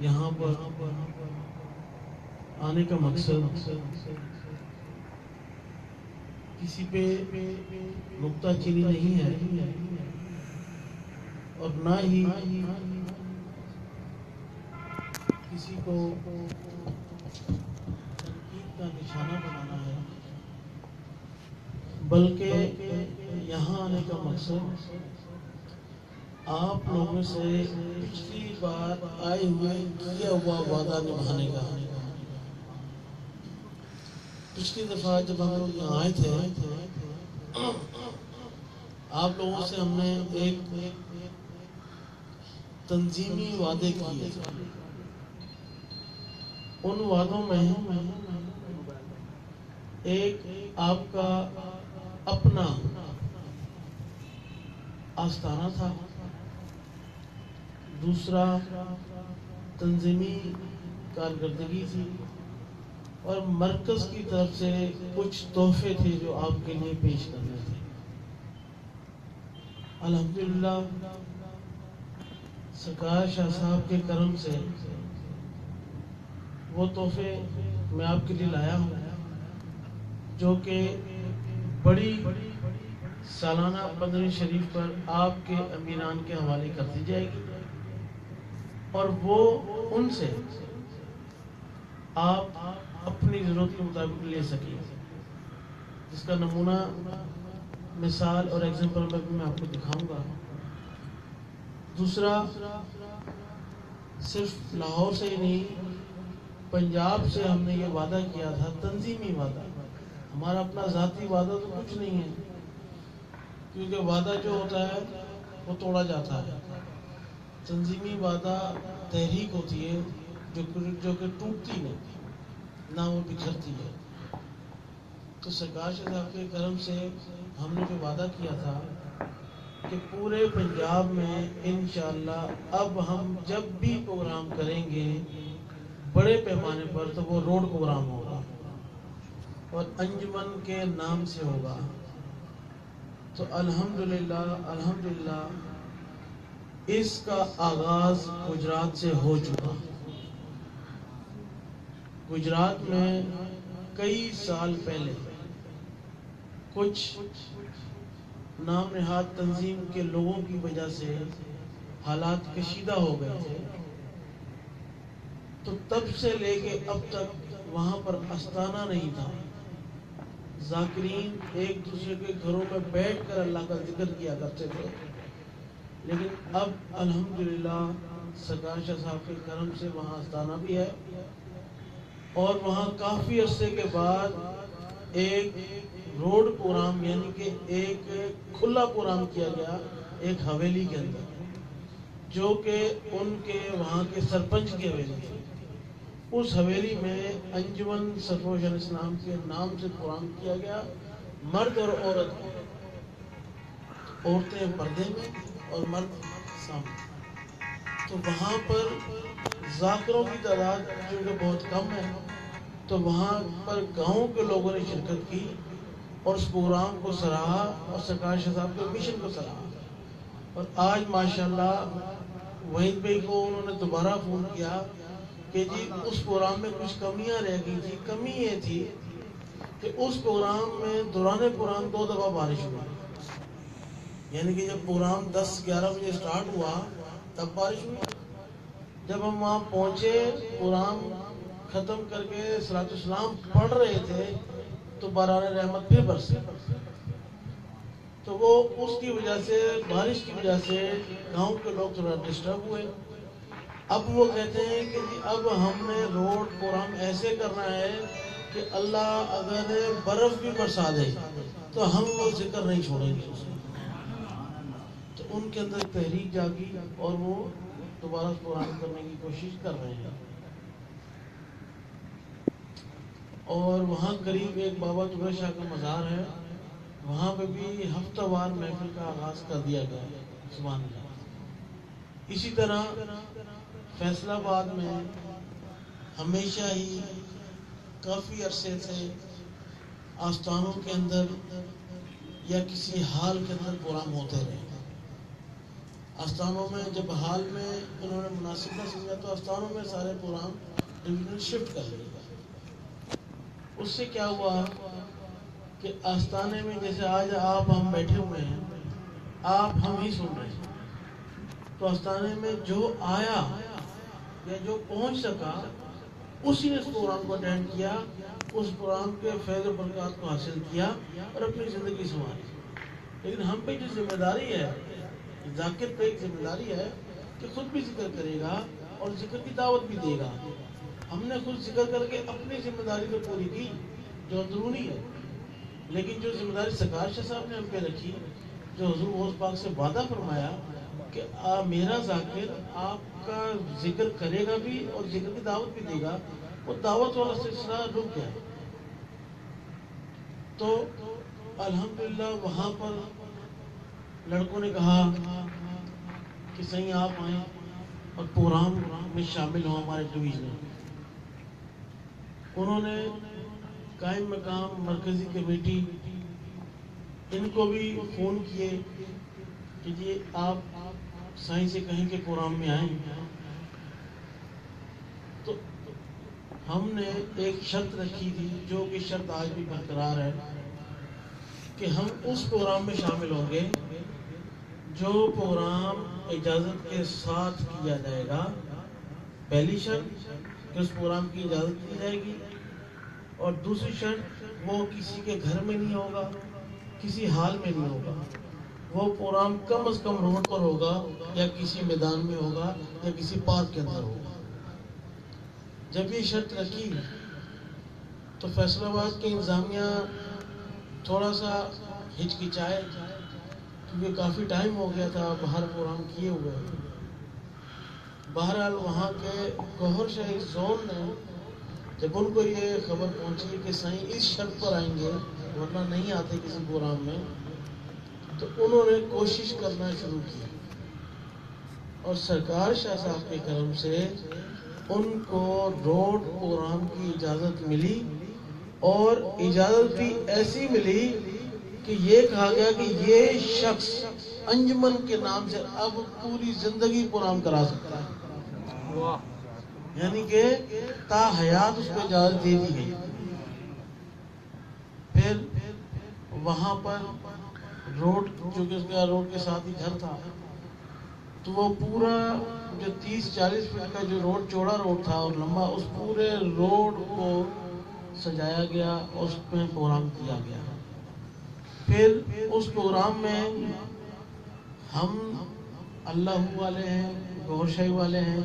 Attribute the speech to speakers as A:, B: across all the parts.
A: یہاں پر آنے کا مقصد کسی پہ نکتہ چینی نہیں ہے اور نہ ہی کسی کو تنقید کا نشانہ بنانا ہے، بلکہ یہاں آنے کا مقصد آپ لوگوں سے پچھلی بار آئے ہوئے کیا ہوا وعدہ نبھانے کا۔ پچھلی دفعہ جب ہم لوگ یہاں آئے تھے، آپ لوگوں سے ہم نے ایک تنظیمی وعدے کیے تھے۔ ان وعدوں میں ایک آپ کا اپنا آستانہ تھا، دوسرا تنظیمی کارکردگی تھی، اور مرکز کی طرف سے کچھ تحفے تھے جو آپ کے لیے پیش کرنے تھے۔ الحمدللہ سرکار شاہ صاحب کے کرم سے وہ تحفے میں آپ کے لیے لایا ہوں، جو کہ بڑی سالانہ 15 شریف پر آپ کے امیران کے حوالے کر دی جائے گی، اور وہ ان سے آپ اپنی ضرورت کے مطابق لے سکیں، جس کا نمونہ مثال اور ایگزامپل میں آپ کو دکھاؤں گا۔ دوسرا، صرف لاہور سے ہی نہیں، پنجاب سے ہم نے یہ وعدہ کیا تھا، تنظیمی وعدہ، ہمارا اپنا ذاتی وعدہ تو کچھ نہیں ہے، کیونکہ وعدہ جو ہوتا ہے وہ توڑا جاتا ہے۔ تنظیمی وعدہ تحریک ہوتی ہے جو کہ ٹوٹتی نہیں، نہ وہ بکھرتی ہے۔ تو سرکار شاہ صاحب کے کرم سے ہم نے جو وعدہ کیا تھا کہ پورے پنجاب میں انشاءاللہ اب ہم جب بھی پروگرام کریں گے بڑے پیمانے پر تو وہ روڈ پروگرام ہوگا اور انجمن کے نام سے ہوگا۔ تو الحمدللہ اس کا آغاز گجرات سے ہو چکا۔ گجرات میں کئی سال پہلے کچھ نام نہاد تنظیم کے لوگوں کی وجہ سے حالات کشیدہ ہو گئے تھے، تو تب سے لے کے اب تک وہاں پر استانہ نہیں تھا۔ ذاکرین ایک دوسرے کے گھروں میں بیٹھ کر اللہ کا ذکر کیا کرتے تھے، لیکن اب الحمدللہ سرکار شاہ صاحب کے کرم سے وہاں استانہ بھی ہے، اور وہاں کافی عرصے کے بعد ایک روڈ پروگرام یعنی کہ ایک کھلا پروگرام کیا گیا ایک حویلی کے اندر، جو کہ ان کے وہاں کے سرپنچ کی حویلی تھی۔ اس حویلی میں انجمن سرفروش اسلام کے نام سے پروگرام کیا گیا، مرد اور عورت، عورتیں پردے میں اور مرد سامنے۔ تو وہاں پر ذاکروں کی تعداد جو کہ بہت کم ہے، تو وہاں پر گاؤں کے لوگوں نے شرکت کی اور اس پروگرام کو سراہا اور سرکار شاہ صاحب کے مشن کو سراہا۔ اور آج ماشاءاللہ وحید بھائی کو انہوں نے دوبارہ فون کیا کہ جی اس پروگرام میں کچھ کمیاں رہ گئی تھی۔ کمی یہ تھی کہ اس پروگرام میں دوران پروگرام 2 دفعہ بارش ہوئی، یعنی کہ جب پروگرام 10-11 بجے سٹارٹ ہوا تب بارش ہوئی، جب ہم وہاں پہنچے پروگرام ختم کر کے صلاۃ السلام پڑھ رہے تھے تو باران رحمت پھر برسے۔ تو وہ اس کی وجہ سے، بارش کی وجہ سے گاؤں کے لوگ تھوڑا ڈسٹرب ہوئے۔ اب وہ کہتے ہیں کہ جی اب ہم نے روڈ پروگرام ایسے کرنا ہے کہ اللہ اگر برف بھی برسا دے تو ہم وہ ذکر نہیں چھوڑیں گے۔ تو ان کے اندر تحریک جاگی اور وہ دوبارہ پروگرام کرنے کی کوشش کر رہے ہیں۔ اور وہاں قریب ایک بابا جبیر شاہ کا مزار ہے، وہاں پہ بھی ہفتہ وار محفل کا آغاز کر دیا گیا ہے۔ سبحان اللہ۔ اسی طرح فیصل آباد میں ہمیشہ ہی کافی عرصے سے آستانوں کے اندر یا کسی حال کے اندر پروگرام ہوتے رہے۔ آستانوں میں جب حال میں انہوں نے مناسب نہ سمجھا تو آستانوں میں سارے پروگرام ڈویژن شفٹ کر لیے. اس سے کیا ہوا کہ آستانے میں جیسے آج آپ ہم بیٹھے ہوئے ہیں, آپ ہم ہی سن رہے ہیں, تو آستانے میں جو آیا یا جو پہنچ سکا اسی نے اس پروگرام کو اٹینڈ کیا, اس پروگرام کے فیض و برکات کو حاصل کیا اور اپنی زندگی سنواری. لیکن ہم پہ جو ذمہ داری ہے, ذاکر پہ ایک ذمہ داری ہے کہ خود بھی ذکر کرے گا اور ذکر کی دعوت بھی دے گا. ہم نے خود ذکر کر کے اپنی ذمہ داری تو پوری کی جو اندرونی ہے, لیکن جو ذمہ داری سرکار شاہ صاحب نے ہم پہ رکھی, جو حضور غوث پاک سے وعدہ فرمایا کہ میرا ذاکر آپ کا ذکر کرے گا بھی اور ذکر کی دعوت بھی دے گا, وہ دعوت والا سلسلہ رک گیا. تو الحمدللہ وہاں پر لڑکوں نے کہا کہ صحیح آپ آئیں اور پروگرام میں شامل ہوں ہمارے ڈویژن. انہوں نے قائم مقام مرکزی کمیٹی ان کو بھی فون کیے کہ جی آپ سائیں سے کہیں کہ پروگرام میں آئیں. تو ہم نے ایک شرط رکھی تھی جو کہ شرط آج بھی برقرار ہے کہ ہم اس پروگرام میں شامل ہوں گے جو پروگرام اجازت کے ساتھ کیا جائے گا. پہلی شرط کہ اس پروگرام کی اجازت دی جائے گی, اور دوسری شرط وہ کسی کے گھر میں نہیں ہوگا, کسی حال میں نہیں ہوگا. وہ پروگرام کم از کم روڈ پر ہوگا یا کسی میدان میں ہوگا یا کسی پارک کے اندر ہوگا. جب یہ شرط رکھی تو فیصل آباد کی انتظامیہ تھوڑا سا ہچکچائے, کیونکہ کافی ٹائم ہو گیا تھا باہر پروگرام کیے ہوئے. بہرحال وہاں کے گوھر شاہی زون نے جب ان کو یہ خبر پہنچی کہ سائیں اس شرط پر آئیں گے ورنہ نہیں آتے کسی پروگرام میں, تو انہوں نے کوشش کرنا شروع کی اور سرکار شاہ صاحب کے کرم سے ان کو روڈ پروگرام کی اجازت ملی, اور اجازت بھی ایسی ملی کہ یہ کہا گیا کہ یہ شخص انجمن کے نام سے اب پوری زندگی پروگرام کرا سکتا ہے. یعنی کہ تا حیات اس کو اجازت دے دی گئی. پھر وہاں پر روڈ, چونکہ اس کا روڈ کے ساتھ ہی گھر تھا, تو وہ پورا جو 30-40 فٹ کا جو روڈ, چوڑا روڈ تھا اور لمبا, اس پورے روڈ کو سجایا گیا, اس میں پروگرام کیا گیا. پھر اس پروگرام میں ہم اللہ والے ہیں, گوھر شاہی والے ہیں,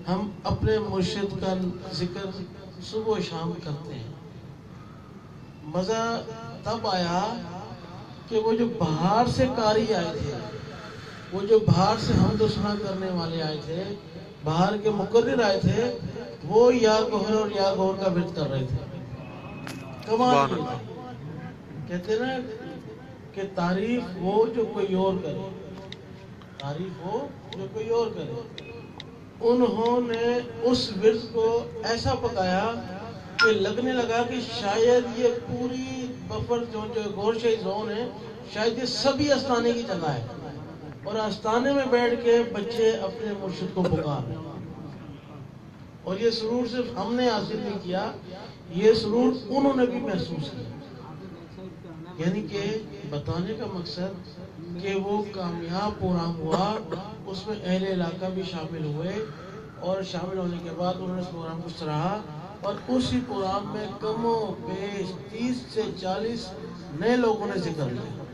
A: ہم اپنے مرشد کا ذکر صبح و شام کرتے ہیں. مزہ تب آیا کہ وہ جو باہر سے قاری آئے تھے, وہ جو باہر سے حمد و ثنا کرنے والے آئے تھے, باہر کے مقرر آئے تھے, وہ یا گوھر اور یا گوھر کا ورد کر رہے تھے. کمال یہ تھا, کہتے نا کہ تعریف وہ جو کوئی اور کرے, تعریف وہ جو کوئی اور کرے. انہوں نے اس ورد کو ایسا پکایا کہ لگنے لگا کہ شاید یہ پوری بفر جو گوھر شاہی زون ہے, شاید یہ سبھی آستانے کی جگہ ہے, اور آستانے میں بیٹھ کے بچے اپنے مرشد کو پکار رہے ہیں. اور یہ سرور صرف ہم نے حاصل نہیں کیا, یہ سرور انہوں نے بھی محسوس کیا. یعنی کہ بتانے کا مقصد کہ وہ کامیاب پروگرام ہوا, اس میں اہل علاقہ بھی شامل ہوئے, اور شامل ہونے کے بعد انہوں نے اس پروگرام کو سراہا, اور اسی پروگرام میں کم و بیش 30 سے 40 نئے لوگوں نے ذکر لیا.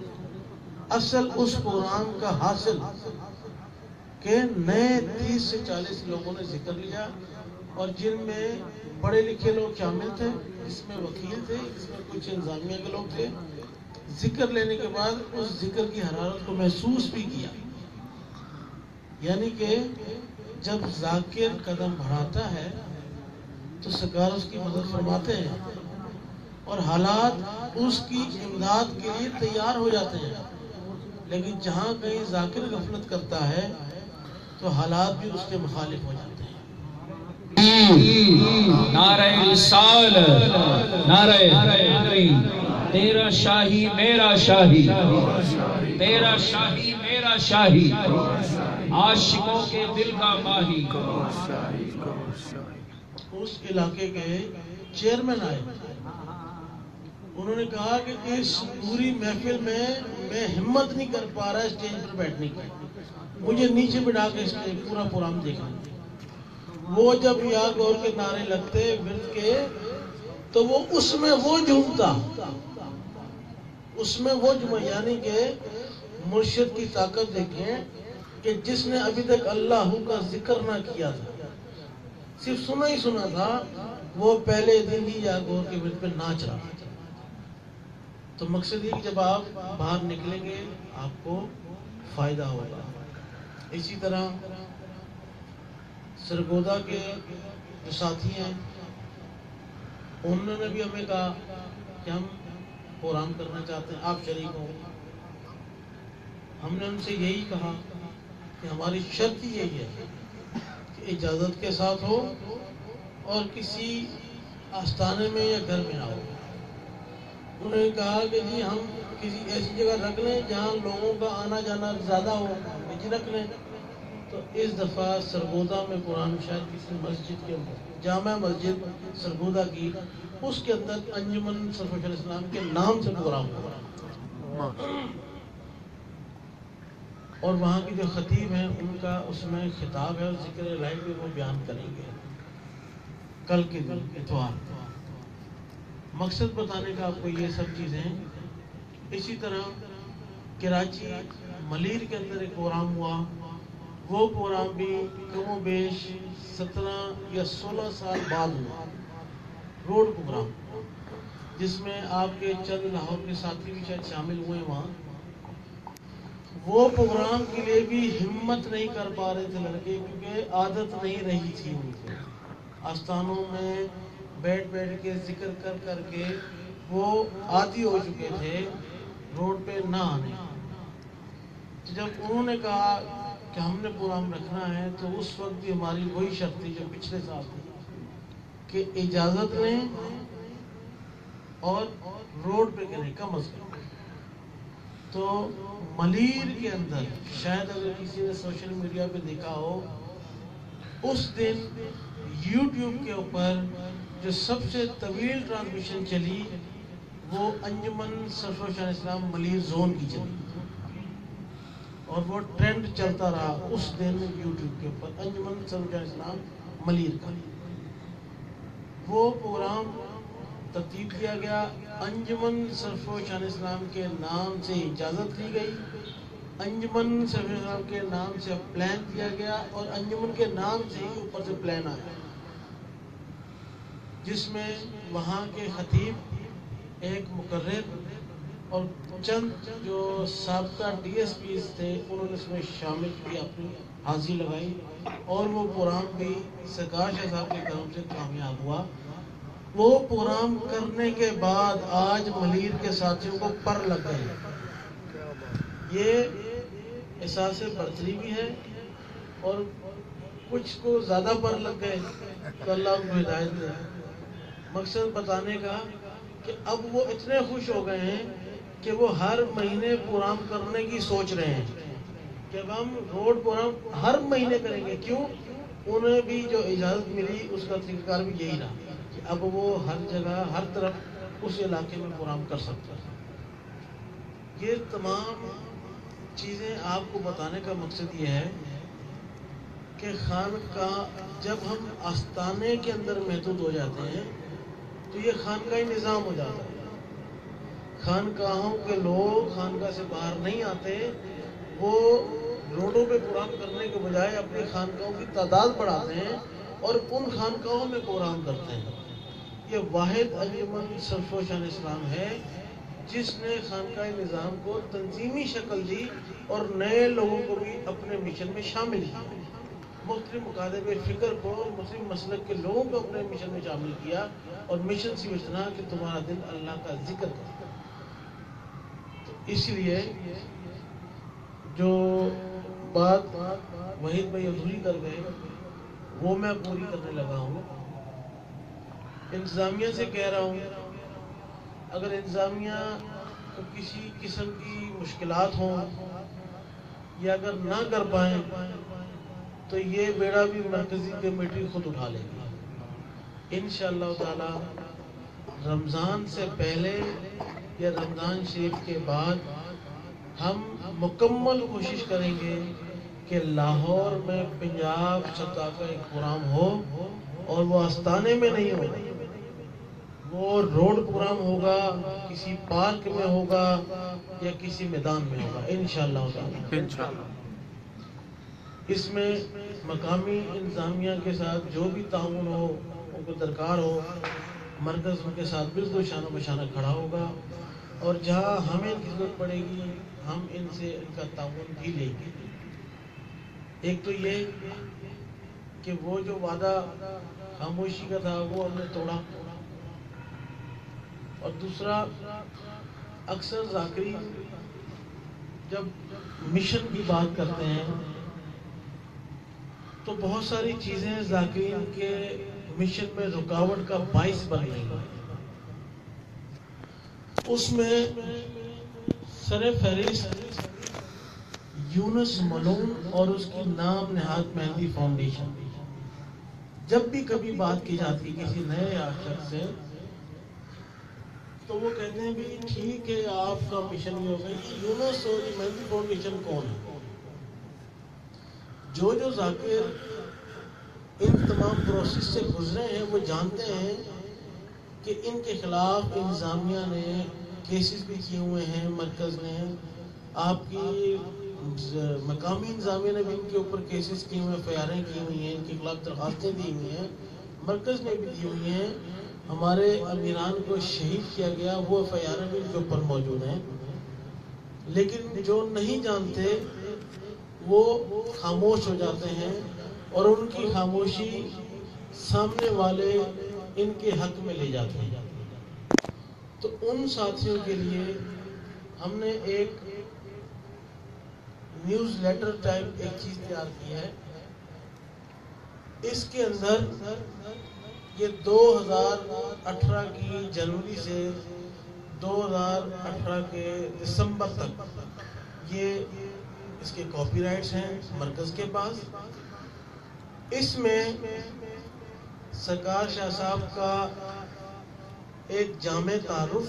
A: اصل اس پروگرام کا حاصل کہ نئے 30 سے 40 لوگوں نے ذکر لیا, اور جن میں پڑھے لکھے لوگ شامل تھے, جس میں وکیل تھے, جس میں کچھ انتظامیہ کے لوگ تھے. ذکر لینے کے بعد اس ذکر کی حرارت کو محسوس بھی کیا. یعنی کہ جب ذاکر قدم بڑھاتا ہے تو سرکار اس کی مدد فرماتے ہیں, اور حالات اس کی امداد کے لیے تیار ہو جاتے ہیں. لیکن جہاں کہیں ذاکر غفلت کرتا ہے تو حالات بھی اس کے مخالف ہو جاتے ہیں.
B: نعرہ رسالت, نعرہ حیدری, تیرا شاہی میرا شاہی, تیرا شاہی میرا شاہی. عاشقوں کے دل کا ماہی،
A: اس علاقے کے چیئرمین آئے، انہوں نے کہا کہ اس پوری محفل میں ہمت نہیں کر پا رہا اسٹیج پر بیٹھنے کی، مجھے نیچے بٹھا کے اسٹیج پورا پروگرام دیکھنا۔ وہ جب یا گور کے نعرے لگتے ورد کے تو وہ اس میں وہ جھومتا، اس میں وہ جمع، یعنی کہ مرشد کی طاقت دیکھیں کہ جس نے ابھی تک اللہ کا ذکر نہ کیا تھا، صرف سنا ہی سنا تھا، وہ پہلے دن ہی یا گور کے ورد پہ ناچ رہا۔ تو مقصد یہ کہ جب آپ باہر نکلیں گے آپ کو فائدہ ہوگا۔ اسی طرح سرگودا کے جو ساتھی ہیں انہوں نے بھی ہمیں کہا کہ ہم پروگرام کرنا چاہتے ہیں، آپ شریک ہوں۔ ہم نے ان سے یہی کہا کہ ہماری شرط یہی ہے کہ اجازت کے ساتھ ہو اور کسی آستانے میں یا گھر میں نہ ہو۔ انہوں نے کہا کہ جی ہم کسی ایسی جگہ رکھ لیں جہاں لوگوں کا آنا جانا زیادہ ہو، جی رکھ لیں۔ تو اس دفعہ سرگودا میں قرآن شاید کسی مسجد کے اندر، جامع مسجد سرگودا کی، اس کے اندر انجمن سرفراز علیہ السلام کے نام سے پروگرام ہوا، اور وہاں کی جو خطیب ہیں ان کا اس میں خطاب ہے، ذکر الہی پہ وہ بیان کریں گے کل کے دن اتوار۔ مقصد بتانے کا آپ کو یہ سب چیزیں۔ اسی طرح کراچی ملیر کے اندر ایک پروگرام ہوا، وہ پروگرام بھی کم و بیش 17 یا 16 سال بعد ہوا، روڈ پروگرام، جس میں آپ کے چند لاہور کے ساتھی بھی شاید شامل ہوئے وہاں۔ وہ پروگرام کے لیے بھی ہمت نہیں کر پا رہے تھے لڑکے، کیونکہ عادت نہیں رہی تھی ان کو آستانوں میں بیٹھ بیٹھ کے ذکر کر کر کے، وہ عادی ہو چکے تھے روڈ پہ نہ آنے۔ جب انہوں نے کہا کہ ہم نے پروگرام رکھنا ہے تو اس وقت بھی ہماری وہی شرط تھی جو پچھلے سال تھی کہ اجازت لیں اور روڈ پہ کریں کم از کم۔ تو ملیر کے اندر شاید اگر کسی نے سوشل میڈیا پہ دیکھا ہو، اس دن یوٹیوب کے اوپر جو سب سے طویل ٹرانسمیشن چلی وہ انجمن سرفراز علیہ السلام ملیر زون کی چلی، اور وہ ٹرینڈ چلتا رہا اس دن یوٹیوب کے اوپر انجمن سرفراز علیہ السلام ملیر کا۔ وہ پروگرام ترتیب کیا گیا، انجمن سرفراز علیہ السلام کے نام سے اجازت لی گئی، انجمن سرفراز علیہ السلام کے نام سے پلان دیا گیا، اور انجمن کے نام سے ہی اوپر سے پلان آیا، جس میں وہاں کے خطیب، ایک مقرر اور چند جو سابقہ ڈی ایس پیز تھے انہوں نے اس میں شامل کی، اپنی حاضری لگائی، اور وہ پروگرام بھی سرکار شاہ صاحب کے کرم سے کامیاب ہوا۔ وہ پروگرام کرنے کے بعد آج ملیر کے ساتھیوں کو پر لگ گئے، یہ احساس برتری بھی ہے، اور کچھ کو زیادہ پر لگ گئے تو اللہ ان کو ہدایت دے۔ مقصد بتانے کا کہ اب وہ اتنے خوش ہو گئے ہیں کہ وہ ہر مہینے پروگرام کرنے کی سوچ رہے ہیں کہ اب ہم روڈ پروگرام ہر مہینے کریں گے۔ کیوں؟ انہیں بھی جو اجازت ملی اس کا طریقہ کار بھی یہی رہا کہ اب وہ ہر جگہ ہر طرف اس علاقے میں پروگرام کر سکتا ہے۔ یہ تمام چیزیں آپ کو بتانے کا مقصد یہ ہے کہ خانقاہ، جب ہم آستانے کے اندر محدود ہو جاتے ہیں تو یہ خانقاہی نظام ہو جاتا ہے۔ خانقاہوں کے لوگ خانقاہ سے باہر نہیں آتے، وہ روڈوں پہ پروگرام کرنے کے بجائے اپنی خانقاہوں کی تعداد بڑھاتے ہیں اور ان خانقاہوں میں پروگرام کرتے ہیں۔ یہ واحد انجمن سرفراز علیہ السلام ہے جس نے خانقاہی نظام کو تنظیمی شکل دی اور نئے لوگوں کو بھی اپنے مشن میں شامل کیا، مختلف مکاتب فکر کو، مختلف مسلک کے لوگوں کو اپنے مشن میں شامل کیا، اور مشن سے بچنا کہ تمہارا دل اللہ کا ذکر کرے۔ تو اس لیے جو بات وحید بھائی ادھوری کر گئے وہ میں پوری کرنے لگا ہوں۔ انتظامیہ سے کہہ رہا ہوں، اگر انتظامیہ کو کسی قسم کی مشکلات ہوں یا اگر نہ کر پائیں تو یہ بیڑا بھی مرکزی کمیٹی خود اٹھا لے گی انشاءاللہ تعالی۔ رمضان سے پہلے یا رمضان شریف کے بعد ہم مکمل کوشش کریں گے کہ لاہور میں پنجاب سطح کا ایک پروگرام ہو، اور وہ آستانے میں نہیں ہو، وہ روڈ پروگرام ہوگا، کسی پارک میں ہوگا یا کسی میدان میں ہوگا انشاءاللہ تعالی۔ اس میں مقامی انتظامیہ کے ساتھ جو بھی تعاون ہو، ان کو درکار ہو، مرکز ان کے ساتھ بالکل شانہ بشانہ کھڑا ہوگا، اور جہاں ہمیں ضرورت پڑے گی ہم ان سے ان کا تعاون بھی لیں گے۔ ایک تو یہ کہ وہ جو وعدہ خاموشی کا تھا وہ ہم نے توڑا، اور دوسرا اکثر ذاکرین جب مشن کی بات کرتے ہیں تو بہت ساری چیزیں ذاکرین کے مشن میں رکاوٹ کا باعث بن رہی ہیں۔ اس میں سر فہرست یونس ملون اور اس کی نام نہاد مہندی فاؤنڈیشن۔ جب بھی کبھی بات کی جاتی کسی نئے شخص سے تو وہ کہتے ہیں بھی ٹھیک ہے آپ کا مشن یہ ہوگا، یونس اور یہ مہندی فاؤنڈیشن کون ہے؟ جو ذاکر ان تمام پروسیس سے گزرے ہیں وہ جانتے ہیں کہ ان کے خلاف انتظامیہ نے کیسز بھی کیے ہوئے ہیں، مرکز نے، آپ کی مقامی انتظامیہ نے بھی ان کے اوپر کیسز کیے ہوئے ہیں، FIRیں کی ہوئی ہیں، ان کے خلاف درخواستیں دی ہوئی ہیں، مرکز نے بھی دی ہوئی ہیں۔ ہمارے امیران کو شہید کیا گیا، وہ FIRیں بھی ان کے اوپر موجود ہیں، لیکن جو نہیں جانتے وہ خاموش ہو جاتے ہیں، اور ان کی خاموشی سامنے والے ان کے حق میں لے جاتے ہیں۔ تو ان ساتھیوں کے لیے ہم نے ایک نیوز لیٹر ٹائپ ایک چیز تیار کی ہے۔ اس کے اندر یہ 2018 کی جنوری سے 2018 کے دسمبر تک یہ اس کے کاپی رائٹس ہیں مرکز کے پاس۔ اس میں سرکار شاہ صاحب کا ایک جامع تعارف،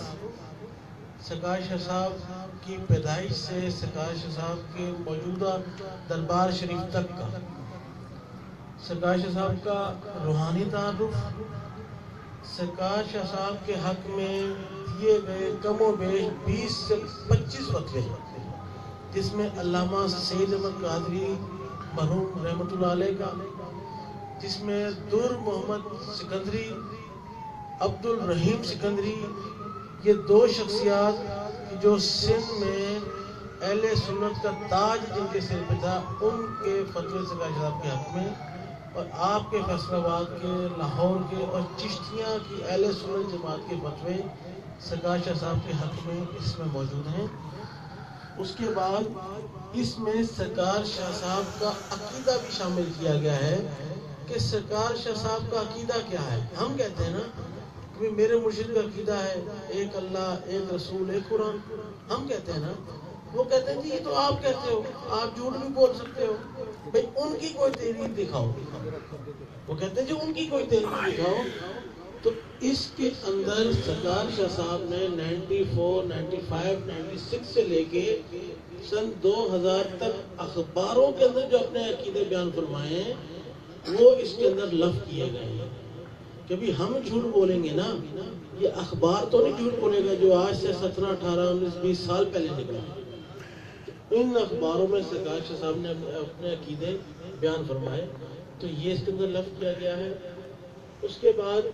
A: سرکار شاہ صاحب کی پیدائش سے سرکار شاہ صاحب کے موجودہ دربار شریف تک کا، سرکار شاہ صاحب کا روحانی تعارف، سرکار شاہ صاحب کے حق میں دیے گئے کم و بیش 20 سے 25 فتوے، جس میں علامہ سید احمد قادری مرحوم رحمۃ اللہ علیہ کا، جس میں در محمد سکندری، عبد الرحیم سکندری، یہ دو شخصیات جو سندھ میں اہل سنت کا تاج جن کے سر پہ تھا، ان کے فتوے سرکار شاہ صاحب کے حق میں، اور آپ کے فیصل آباد کے، لاہور کے اور چشتیاں کی اہل سنت جماعت کے فتوے سرکار شاہ صاحب کے حق میں اس میں موجود ہیں۔ اس کے بعد اس میں سرکار شاہ صاحب کا عقیدہ بھی شامل کیا گیا ہے کہ سرکار شاہ صاحب کا عقیدہ کیا ہے۔ ہم کہتے ہیں نا کہ میرے مرشد کا عقیدہ ہے ایک اللہ، ایک رسول، ایک قرآن، ہم کہتے ہیں نا، وہ کہتے ہیں جی یہ تو آپ کہتے ہو، آپ جھوٹ بھی بول سکتے ہو، بھائی ان کی کوئی تحریر دکھاؤ۔ وہ کہتے ہیں جی ان کی کوئی تحریر دکھاؤ۔ تو اس کے اندر سرکار شاہ صاحب نے 94، 95، 96 سے لے کے سن 2000 تک اخباروں کے اندر جو اپنے عقیدے بیان فرمائے ہیں وہ اس کے اندر لفظ کیے گئے ہیں۔ کبھی ہم جھوٹ بولیں گے نا، یہ اخبار تو نہیں جھوٹ بولے گا جو آج سے 17، 18، 19، 20 سال پہلے نکلا۔ ان اخباروں میں سرکار شاہ صاحب نے اپنے عقیدے بیان فرمائے، تو یہ اس کے اندر لفظ کیا گیا ہے۔ اس کے بعد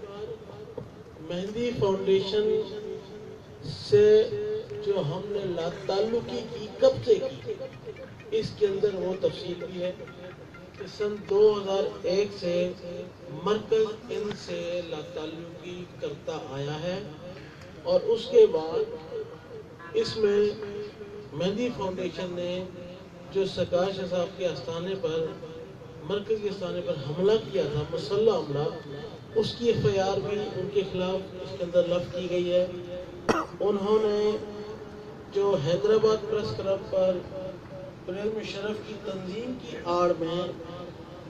A: مہندی فاؤنڈیشن سے جو ہم نے لا تعلقی کی کب سے کی، اس کے اندر وہ تفصیل بھی ہے کہ سن 2001 سے مرکز ان سے لا تعلقی کرتا آیا ہے، اور اس کے بعد اس میں مہندی فاؤنڈیشن نے جو سرکار شاہ صاحب کے آستانے پر، مرکز کے آستانے پر حملہ کیا تھا، مسلح حملہ، اس کی FIR بھی ان کے خلاف اس کے اندر لفظ کی گئی ہے۔ انہوں نے جو حیدرآباد پریس کلب پر پرویز مشرف کی تنظیم کی آڑ میں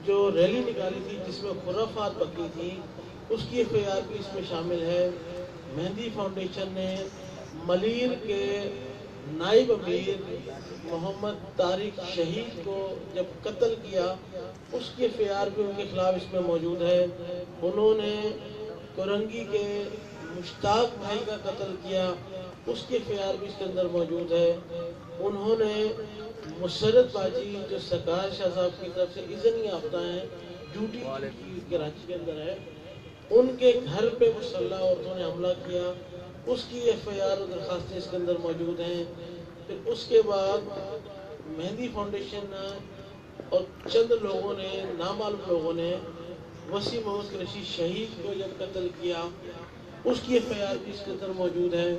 A: جو ریلی نکالی تھی جس میں خرافات بکی تھی، اس کی ایف آئی آر بھی اس میں شامل ہے۔ مہندی فاؤنڈیشن نے ملیر کے نائب امیر محمد طارق شہید کو جب قتل کیا، اس کی ایف آئی آر بھی ان کے خلاف اس میں موجود ہے۔ انہوں نے کورنگی کے مشتاق بھائی کا قتل کیا، اس کی ایف آئی آر بھی اس کے اندر موجود ہے۔ انہوں نے مسرت باجی جو سرکار شاہ صاحب کی طرف سے اذن یافتہ ہیں، ڈیوٹی کراچی کے اندر ہے، ان کے گھر پہ مسلح عورتوں نے حملہ کیا، اس کی ایف آئی آر اور درخواستیں اس کے اندر موجود ہیں۔ پھر اس کے بعد مہندی فاؤنڈیشن اور چند لوگوں نے، نامعلوم لوگوں نے وسیم محمد قریشی شہید کو جب قتل کیا، اس کی ایف آئی آر بھی اس کے اندر موجود ہے۔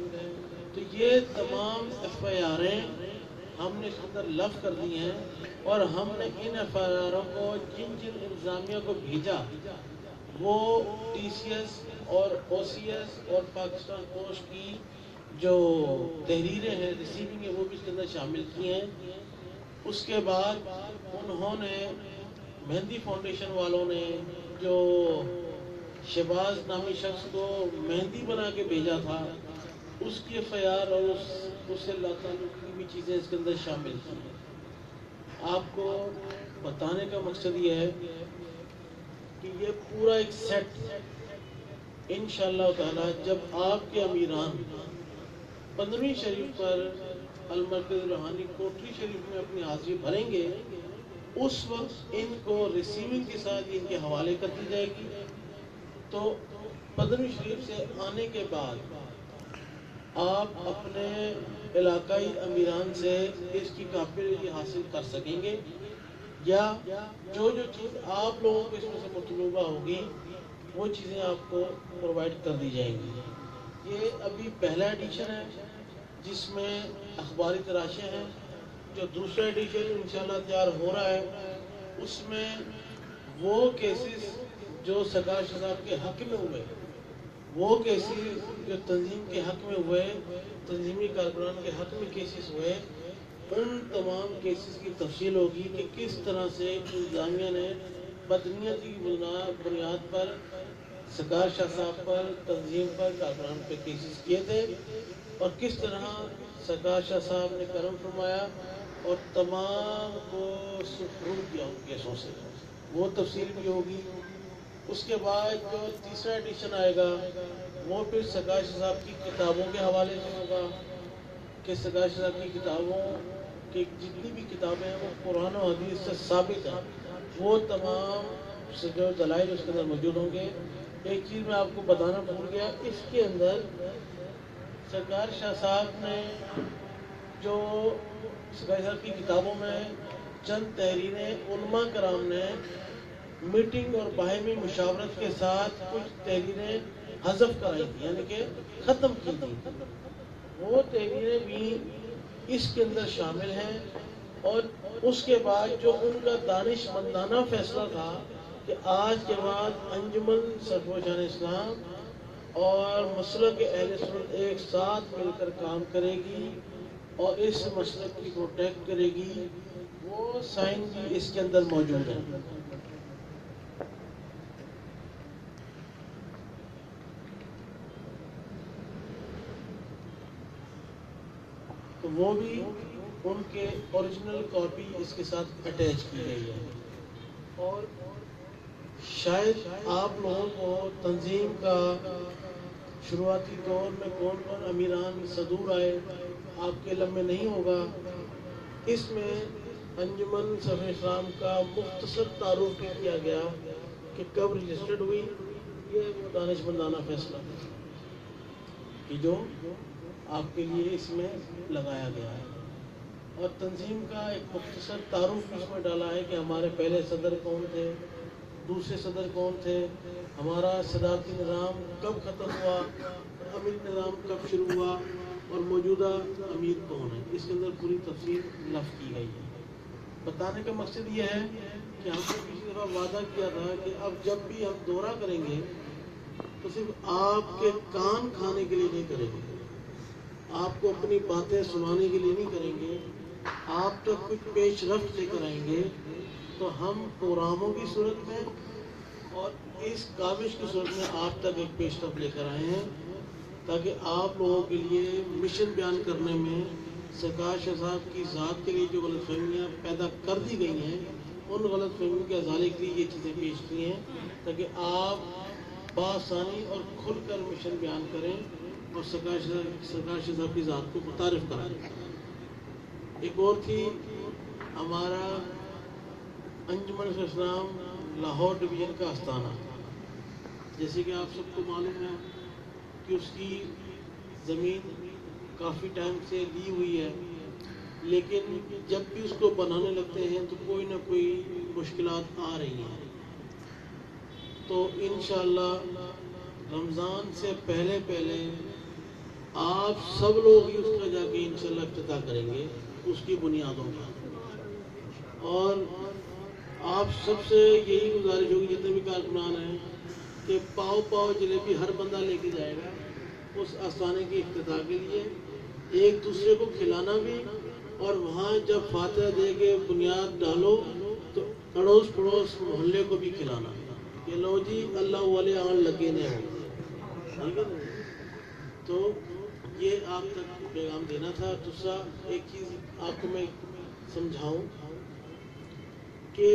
A: تو یہ تمام ایف آئی آریں ہم نے اس کے اندر لفظ کر دی ہیں، اور ہم نے ان ایف آئی آروں کو جن جن انتظامیہ کو بھیجا وہ ٹی سی ایس اور او سی ایس اور پاکستان پوسٹ کی جو تحریریں ہیں، ریسیونگ ہے، وہ بھی اس کے اندر شامل کی ہیں۔ اس کے بعد انہوں نے مہندی فاؤنڈیشن والوں نے جو شہباز نامی شخص کو مہندی بنا کے بھیجا تھا، اس کی ایف آئی آر اور اس سے اللہ تعالیٰ کی بھی چیزیں اس کے اندر شامل کی ہیں۔ آپ کو بتانے کا مقصد یہ ہے کہ یہ پورا ایک سیٹ انشاءاللہ تعالیٰ جب آپ کے امیران 15ویں شریف پر المرکز روحانی کوٹری شریف میں اپنی حاضری بھریں گے، اس وقت ان کو ریسیونگ کے ساتھ ان کے حوالے کر دی جائے گی۔ تو 15ویں شریف سے آنے کے بعد آپ اپنے علاقائی امیران سے اس کی کاپی حاصل کر سکیں گے، یا جو چیز آپ لوگوں کو اس میں سے مطلوبہ ہوگی وہ چیزیں آپ کو پرووائڈ کر دی جائیں گی۔ یہ ابھی پہلا ایڈیشن ہے جس میں اخباری تراشیں ہیں۔ جو دوسرا ایڈیشن انشاءاللہ تیار ہو رہا ہے، اس میں وہ کیسز جو سرکار شاہ صاحب کے حق میں ہوئے، وہ کیسز جو تنظیم کے حق میں ہوئے، تنظیمی کارکنان کے حق میں کیسز ہوئے، ان تمام کیسز کی تفصیل ہوگی کہ کس طرح سے انتظامیہ نے بدنیتی کی بنیاد پر سرکار شاہ صاحب پر، تنظیم پر، کارکنان پہ کیسز کیے تھے، اور کس طرح سرکار شاہ صاحب نے کرم فرمایا اور تمام کو سفرو کیا ان کیسوں سے، وہ تفصیل بھی ہوگی۔ اس کے بعد جو تیسرا ایڈیشن آئے گا وہ پھر سرکار شاہ صاحب کی کتابوں کے حوالے سے ہوگا کہ سرکار شاہ صاحب کی کتابوں کی جتنی بھی کتابیں ہیں وہ قرآن و حدیث سے ثابت ہیں، وہ تمام جو دلائل اس کے اندر موجود ہوں گے۔ ایک چیز میں آپ کو بتانا بھول گیا، اس کے اندر سرکار شاہ صاحب نے جو سرکار صاحب کی کتابوں میں چند تحریریں علماء کرام نے میٹنگ اور باہمی مشاورت کے ساتھ کچھ تحریریں حذف کرائی تھی، یعنی کہ ختم کی تھی، وہ تحریریں بھی اس کے اندر شامل ہیں۔ اور اس کے بعد جو ان کا دانش مندانہ فیصلہ تھا کہ آج کے بعد انجمن سرفروشان اسلام اور مسلک اہل سنت ایک ساتھ مل کر کام کرے گی اور اس مسلک کی پروٹیکٹ کرے گی، وہ سائن بھی اس کے اندر موجود ہے۔ تو وہ بھی ان کے اوریجنل کاپی اس کے ساتھ اٹیچ کی گئی ہے۔ اور شاید آپ لوگوں کو تنظیم کا شروعاتی دور میں کون کون امیران صدور آئے آپ کے علم میں نہیں ہوگا۔ اس میں انجمن صفحہ اسلام کا مختصر تعارف بھی کیا گیا کہ کب رجسٹرڈ ہوئی، یہ وہ دانش مندانہ فیصلہ کہ جو آپ کے لیے اس میں لگایا گیا ہے۔ اور تنظیم کا ایک مختصر تعارف بھی اس میں ڈالا ہے کہ ہمارے پہلے صدر کون تھے، دوسرے صدر کون تھے، ہمارا صدارتی نظام کب ختم ہوا، امیر نظام کب شروع ہوا، اور موجودہ امیر کون ہے۔ اس کے اندر پوری تفصیل لفظ کی گئی ہے۔ بتانے کا مقصد یہ ہے کہ ہم نے پچھلی دفعہ وعدہ کیا تھا کہ اب جب بھی ہم دورہ کریں گے تو صرف آپ کے کان کھانے کے لیے نہیں کریں گے، آپ کو اپنی باتیں سنانے کے لیے نہیں کریں گے، آپ تک کچھ پیش رفت لے کر آئیں گے تو ہم پروگراموں کی صورت میں اور اس کاوش کی صورت میں آپ تک ایک پیش رفت لے کر آئے ہیں تاکہ آپ لوگوں کے لیے مشن بیان کرنے میں سرکار شاہ صاحب کی ذات کے لیے جو غلط فہمیاں پیدا کر دی گئی ہیں ان غلط فہمیوں کے ازالے کے لیے یہ چیزیں پیش کی ہیں تاکہ آپ بآسانی اور کھل کر مشن بیان کریں اور سرکار شاہ صاحب کی ذات کو متعارف کرائیں۔ ایک اور تھی ہمارا انجمن اسلام لاہور ڈویژن کا آستانہ، جیسے کہ آپ سب کو معلوم ہے کہ اس کی زمین کافی ٹائم سے لی ہوئی ہے، لیکن جب بھی اس کو بنانے لگتے ہیں تو کوئی نہ کوئی مشکلات آ رہی ہیں۔ تو انشاءاللہ رمضان سے پہلے آپ سب لوگ ہی اس کا جا کے انشاءاللہ افتتاح کریں گے اس کی بنیادوں کا، اور آپ سب سے یہی گزارش ہوگی جتنے بھی کارکنان ہیں کہ پاؤ جلیبی ہر بندہ لے کے جائے گا اس آستانے کی افتتاح کے لیے، ایک دوسرے کو کھلانا بھی، اور وہاں جب فاتحہ دے کے بنیاد ڈالو تو اڑوس پڑوس محلے کو بھی کھلانا کہ لو جی اللہ والے آن لگے نے ہو، ٹھیک ہے نا؟ تو یہ آپ تک پیغام دینا تھا۔ دوسرا ایک چیز آپ کو میں سمجھاؤں کہ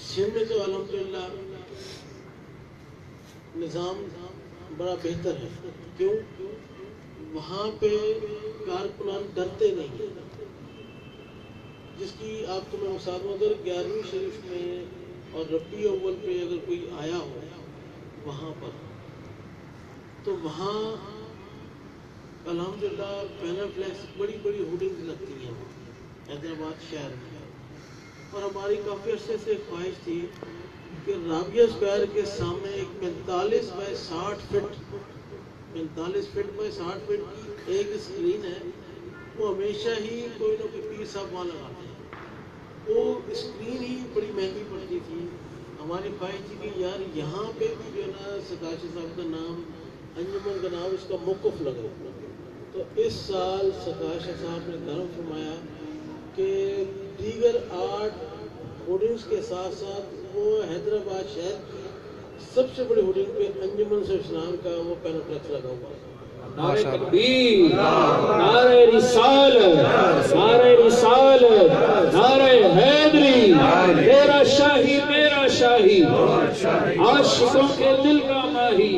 A: سندھ میں تو الحمدللہ نظام بڑا بہتر ہے، کیوں؟ وہاں پہ کارکنان ڈرتے نہیں ہیں، جس کی آپ کو میں مثال دوں، اگر 11ویں شریف میں اور ربیع اول پہ اگر کوئی آیا ہو وہاں پر تو وہاں الحمدللہ بینر فلیکس بڑی ہوڈنگز لگتی ہیں حیدرآباد شہر میں، اور ہماری کافی عرصے سے خواہش تھی کہ رابعہ اسکوائر کے سامنے ایک 45 بائی 60 فٹ کی ایک اسکرین ہے، وہ ہمیشہ ہی کوئی نہ کوئی پیر صاحب وہاں لگاتے ہیں، وہ اسکرین ہی بڑی مہنگی پڑتی تھی۔ ہماری خواہش تھی کہ یار یہاں پہ بھی جو ہے نا سرکار شاہ صاحب کا نام، انجمن کا نام، اس کا موقف لگے۔ تو اس سال سرکار شاہ صاحب نے کرم فرمایا کہ دیگر آرٹ ہوڈنگز کے ساتھ ساتھ وہ حیدرآباد شہر کی سب سے بڑی ہوڈنگ پہ انجمن اسلام کا وہ پینل فلیکس لگا ہوا ہے۔
B: نعرہ تکبیر، نعرہ رسالت، نعرہ رسالت، نعرہ حیدری، تیرا شاہی میرا شاہی، عاشقوں کے دل کا ماہی،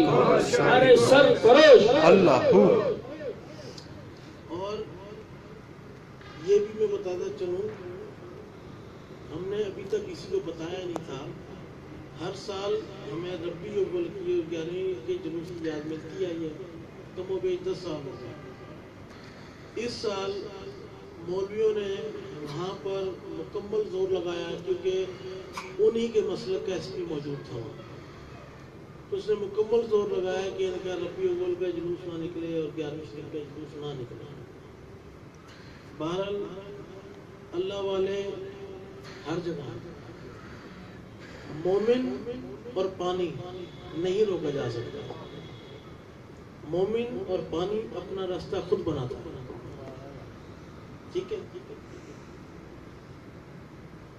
B: نعرہ سرفروش اللہ۔
A: اور یہ بھی میں بتاتا چلوں، ہم نے ابھی تک کسی کو بتایا نہیں تھا، ہر سال ہمیں ربیع اول کی 11ویں کے جلوس کی یاد ملتی آئی ہے، کم و بیش 10 سال ہو گئے۔ اس سال مولویوں نے وہاں پر مکمل زور لگایا کیونکہ انہی کے مسلک کا ایس پی موجود تھا وہاں، تو اس نے مکمل زور لگایا کہ ان کا ربیع اول کا جلوس نہ نکلے اور 11ویں شریف کا جلوس نہ نکلے۔ بہرحال اللہ والے ہر جگہ، مومن اور پانی نہیں روکا جا سکتا، مومن اور پانی اپنا راستہ خود بناتا ہے، ٹھیک ہے؟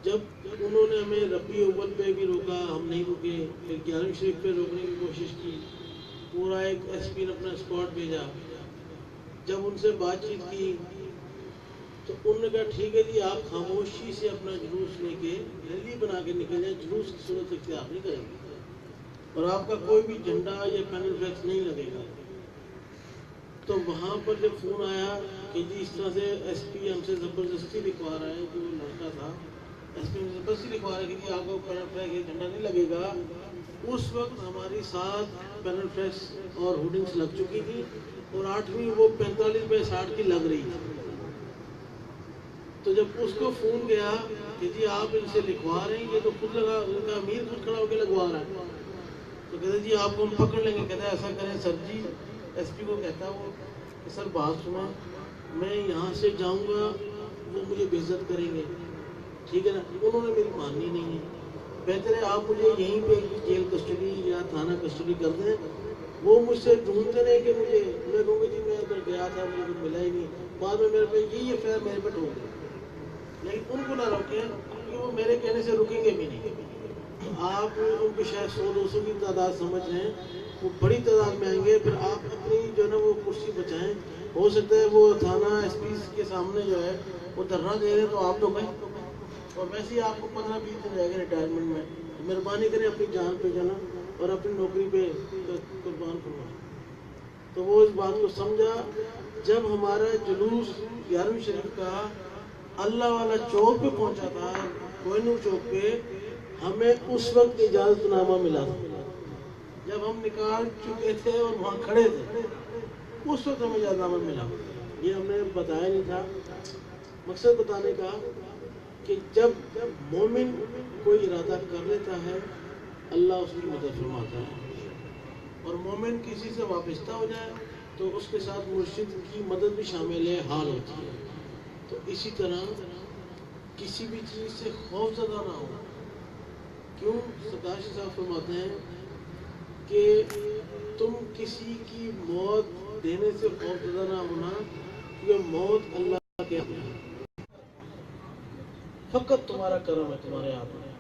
A: جب انہوں نے ہمیں ربیع اول پہ بھی روکا، ہم نہیں رکے، پھر 11ویں شریف پہ روکنے کی کوشش کی، پورا ایک ایس پی نے اپنا اسکواڈ بھیجا، جب ان سے بات چیت کی تو انہوں نے کہا ٹھیک ہے جی آپ خاموشی سے اپنا جلوس لے کے ریلی بنا کے نکل جائیں، جلوس کی صورت اختیار نہیں کریں گے اور آپ کا کوئی بھی جھنڈا یا پینل فلیکس نہیں لگے گا۔ تو وہاں پر جب فون آیا کہ جی اس طرح سے ایس پی ہم سے زبردستی لکھوا رہا ہے، جو لڑکا تھا ایس پی ہم سے زبردستی لکھوا رہا ہے کہ جی آپ کو پینل فلیکس یا جھنڈا نہیں لگے گا، اس وقت ہماری 7 پینل فلیکس اور ہوڈنگس لگ چکی تھی اور 8ویں وہ 45 بائی 60 کی لگ رہی تھی۔ تو جب اس کو فون گیا کہ جی آپ ان سے لکھوا رہے ہیں، یہ تو خود لگا، ان کا امیر خود کھڑا ہو کے لگوا رہا ہے، تو کہتے جی آپ کو ہم پکڑ لیں گے۔ کہتے ایسا کریں سر جی، ایس پی کو کہتا ہے وہ کہ سر بات سنیں، میں یہاں سے جاؤں گا وہ مجھے بے عزت کریں گے، ٹھیک ہے نا؟ انہوں نے میری ماننی نہیں ہے، بہتر ہے آپ مجھے یہیں پہ جیل کسٹڈی یا تھانہ کسٹڈی کر دیں، وہ مجھ سے ڈھونڈتے رہے کہ مجھے، میں کہوں گا جی میں ادھر گیا تھا مجھے کچھ ملا ہی نہیں، بعد میں میرے پہ یہی افیئر میرے پہ ٹھوک دیں۔ لیکن ان کو نہ روکیں کہ وہ میرے کہنے سے رکیں گے بھی نہیں. آپ ان کی شاید 100-200 کی تعداد سمجھ رہے ہیں, وہ بڑی تعداد میں آئیں گے, پھر آپ اپنی جو ہے نا وہ کرسی بچائیں. ہو سکتا ہے وہ تھانہ ایس پی کے سامنے جو ہے وہ دھرنا دے رہے تو آپ تو گئے, اور ویسے ہی آپ کو 15-20 دن رہ گئے ریٹائرمنٹ میں. مہربانی کریں اپنی جان پہ جانا اور اپنی نوکری پہ قربان کرنا. تو وہ اس بات کو سمجھا. جب ہمارا جلوس 11ویں شریف کا اللہ والا چوک پہ پہنچا تھا, کوہ نور چوک پہ, ہمیں اس وقت اجازت نامہ ملا تھا. جب ہم نکال چکے تھے اور وہاں کھڑے تھے, اس وقت ہمیں اجازت نامہ ملا. یہ ہم نے بتایا نہیں تھا. مقصد بتانے کا کہ جب مومن کوئی ارادہ کر لیتا ہے اللہ اس کی مدد فرماتا ہے, اور مومن کسی سے وابستہ ہو جائے تو اس کے ساتھ مرشد کی مدد بھی شامل ہے, حال ہوتی ہے. تو اسی طرح کسی بھی چیز سے خوف زدہ نہ ہو. کیوں؟ سرکار صاحب فرماتے ہیں کہ تم کسی کی موت دینے سے خوف زدہ نہ ہونا, کیونکہ موت اللہ کے ہاتھ میں, فقط تمہارا کرم ہے تمہارے ہاتھ میں.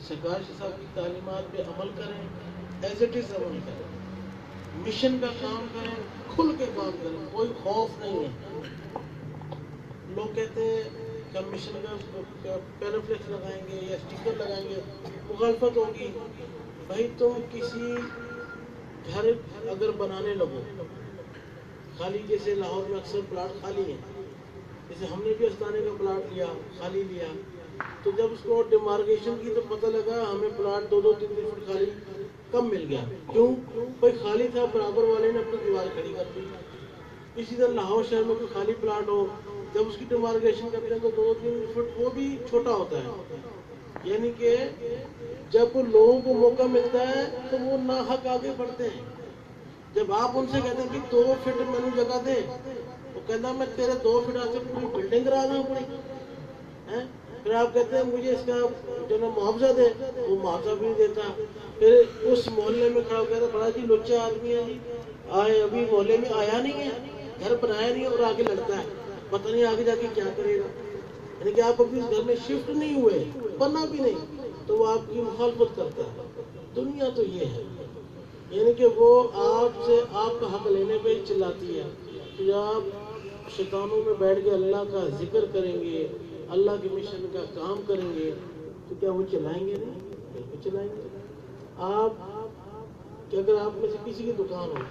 A: سرکار صاحب کی تعلیمات پہ عمل کریں, ایز اٹ از عمل کریں, مشن کا کام کریں, کھل کے کام کریں, کوئی خوف نہیں ہے. لوگ کہتے ہیں کہ ہم مشن کا پیرافلیکس لگائیں گے یا اسٹیکر لگائیں گے, مخالفت ہوگی. بھائی تم کسی گھر اگر بنانے لگو خالی, جیسے لاہور میں اکثر پلاٹ خالی ہیں, جیسے ہم نے بھی استانے کا پلاٹ لیا, خالی لیا, تو جب اس کو ڈیمارکیشن کی تو پتہ لگا ہمیں پلاٹ 2-3 فٹ خالی کم مل گیا. کیوں؟ کوئی خالی تھا, برابر والے نے اپنی دیوار کھڑی کر دی. اسی طرح لاہور شہر میں کوئی خالی پلاٹ ہو, جب اس کی ڈیمارکیشن کرتے ہیں تو 2-3 فٹ وہ بھی چھوٹا ہوتا ہے. یعنی کہ جب لوگوں کو موقع ملتا ہے تو وہ ناحق آگے بڑھتے ہیں. جب آپ ان سے کہتے ہیں کہ 2 فٹ میں جگہ دے, وہ کہتا میں تیرے 2 فٹ سے پوری بلڈنگ کرا رہا ہوں پوری. پھر آپ کہتے ہیں مجھے اس کا جو نا معاوضہ دے, وہ معاوضہ بھی نہیں دیتا. پھر اس محلے میں کھڑا ہو کہتا بڑا جی لچا آدمی ہے جی, آئے ابھی محلے میں آیا نہیں ہے, گھر بنایا نہیں ہے, اور آگے لڑتا ہے, پتہ نہیں آگے جا کے کیا کرے گا. یعنی کہ آپ ابھی اس گھر میں شفٹ نہیں ہوئے, بنا بھی نہیں, تو وہ آپ کی مخالفت کرتا ہے. دنیا تو یہ ہے, یعنی کہ وہ آپ سے آپ کا حق لینے پہ چلاتی ہے. کہ آپ شیطانوں میں بیٹھ کے اللہ کا ذکر کریں گے, اللہ کے مشن کا کام کریں گے, تو کیا وہ چلائیں گے نہیں؟ بالکل چلائیں گے. آپ کہ اگر آپ میں سے کسی کی دکان ہو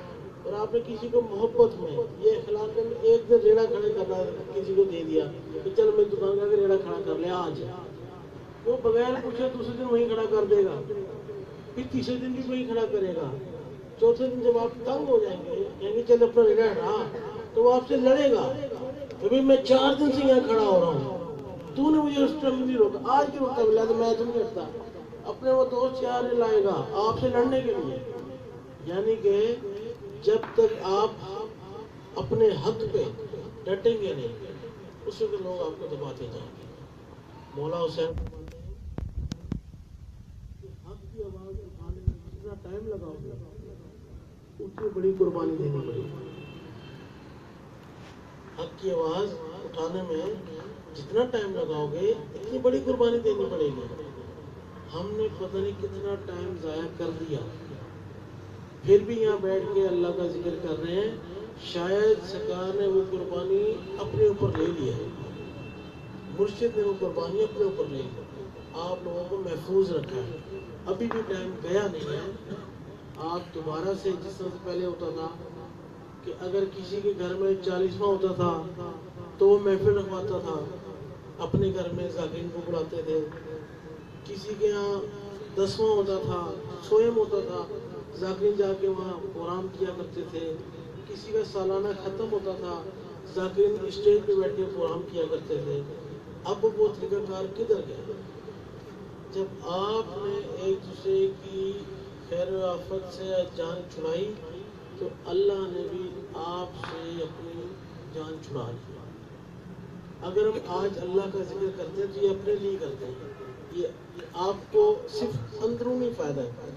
A: اور آپ نے کسی کو محبت میں یہ اخلاق میں ایک دن ریڑھا کھڑے کرنا کسی کو دے دیا کہ چل میری دکان کا ریڑھا کھڑا کر لے آج, وہ بغیر پوچھے دوسرے دن وہیں کھڑا کر دے گا, پھر تیسرے دن بھی وہیں کھڑا کرے گا, چوتھے دن جب آپ تنگ ہو جائیں گے کہیں گے چل اپنا ریڑھا ہٹا, تو وہ آپ سے لڑے گا کہ میں 4 دن سے یہاں کھڑا ہو رہا ہوں, تو نے مجھے اس ٹائم نہیں روکا, آج کیوں روکا ملا تو میں تو نہیں ہٹتا. اپنے وہ دوست یار لائے گا آپ سے لڑنے کے لیے. یعنی کہ جب تک آپ اپنے حق پہ ڈٹیں گے نہیں, اس وقت لوگ آپ کو دباتے جائیں گے. مولا حسین فرماتے ہیں کہ حق کی آواز اٹھانے میں جتنا ٹائم لگاؤ گے اتنی بڑی قربانی دینی پڑے گی. حق کی آواز اٹھانے میں جتنا ٹائم لگاؤ گے اتنی بڑی قربانی دینی پڑے گی. ہم نے پتہ نہیں کتنا ٹائم ضائع کر دیا, پھر بھی یہاں بیٹھ کے اللہ کا ذکر کر رہے ہیں. شاید سرکار نے وہ قربانی اپنے اوپر لے لی ہے, مرشد نے وہ قربانی اپنے اوپر لے لی, آپ لوگوں کو محفوظ رکھا ہے. ابھی بھی ٹائم گیا نہیں ہے. آپ دوبارہ سے جس طرح سے پہلے ہوتا تھا کہ اگر کسی کے گھر میں 40واں ہوتا تھا تو وہ محفل رکھواتا تھا, اپنے گھر میں ذاکرین کو بلاتے تھے. کسی کے یہاں 10واں ہوتا تھا, سوئم ہوتا تھا, ذاکرین جا کے وہاں پروگرام کیا کرتے تھے. کسی کا سالانہ ختم ہوتا تھا, ذاکرین اسٹیج پہ بیٹھ کے پروگرام کیا کرتے تھے. اب وہ طریقہ کار کدھر گیا؟ جب آپ نے ایک دوسرے کی خیر و آفت سے جان چھڑائی تو اللہ نے بھی آپ سے اپنی جان چھڑا لی. اگر ہم آج اللہ کا ذکر کرتے ہیں تو یہ اپنے لیے کرتے ہیں, یہ آپ کو صرف اندرونی فائدہ ہے.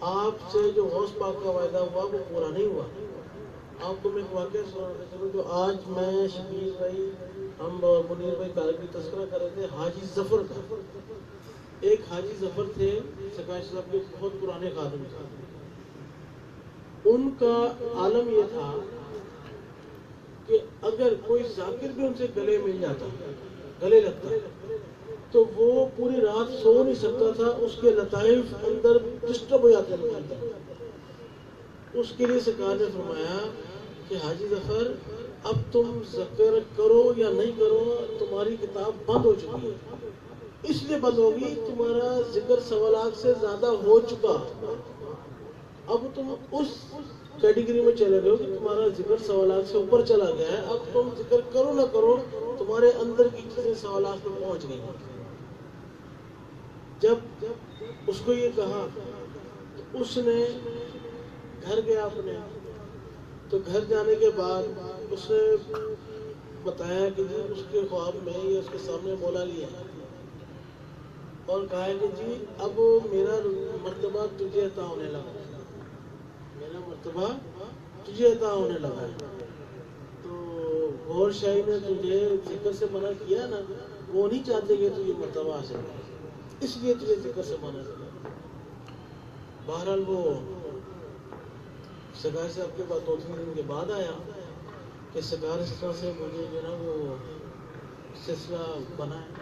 A: آپ سے جو غوث پاک کا وعدہ ہوا وہ پورا نہیں ہوا. آپ کو میں ایک واقعہ سناتا چلوں, جو آج میں شبیر بھائی ہم منیر بھائی کارگل تذکرہ کر رہے تھے حاجی ظفر کا. ایک حاجی ظفر تھے سکاش صاحب کے بہت پرانے خادم تھے. ان کا عالم یہ تھا کہ اگر کوئی ذاکر بھی ان سے گلے مل جاتا, گلے لگتا, تو وہ پوری رات سو نہیں سکتا تھا. اس کے لطائف اندر ڈسٹرب ہو جاتے تھے. اس کے لیے سرکار نے فرمایا کہ حاجی ظفر اب تم ذکر کرو یا نہیں کرو, تمہاری کتاب بند ہو چکی ہے. اس لیے بند ہوگی تمہارا ذکر سوالات سے زیادہ ہو چکا. اب تم اس کیٹیگری میں چلے گئے کہ تمہارا ذکر سوالات سے اوپر چلا گیا ہے. اب تم ذکر کرو نہ کرو, تمہارے اندر کی چیزیں سوالات میں پہنچ گئی. جب اس کو یہ کہا تو اس نے گھر گیا اپنے. تو گھر جانے کے بعد اس نے بتایا کہ جی اس کے خواب میں یا اس کے سامنے مولا لیا ہے اور کہا کہ جی اب میرا مرتبہ تجھے عطا ہونے لگا, میرا مرتبہ تجھے عطا ہونے لگا ہے. تو غور شاہی نے تجھے ذکر سے منع کیا نا, وہ نہیں چاہتے کہ تجھے مرتبہ حاصل کرے, اس لیے تجھے ذکر سے منع کیا. بہرحال وہ سرکار صاحب کے بعد 2-3 دن کے بعد آیا کہ سرکار سے مجھے جو نا وہ سلسلہ بنا ہے.